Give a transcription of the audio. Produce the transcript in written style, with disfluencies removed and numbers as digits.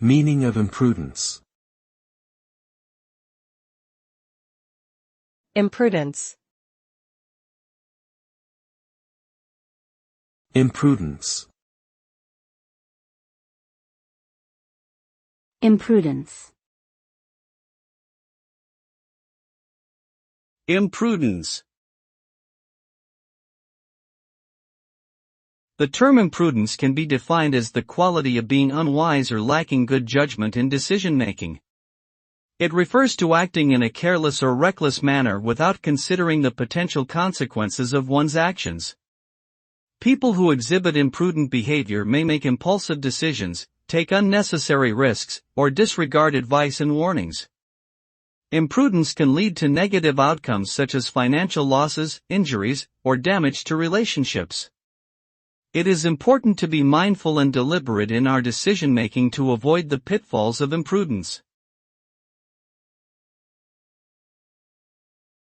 Meaning of imprudence. Imprudence. Imprudence. Imprudence. Imprudence. The term imprudence can be defined as the quality of being unwise or lacking good judgment in decision-making. It refers to acting in a careless or reckless manner without considering the potential consequences of one's actions. People who exhibit imprudent behavior may make impulsive decisions, take unnecessary risks, or disregard advice and warnings. Imprudence can lead to negative outcomes such as financial losses, injuries, or damage to relationships. It is important to be mindful and deliberate in our decision-making to avoid the pitfalls of imprudence.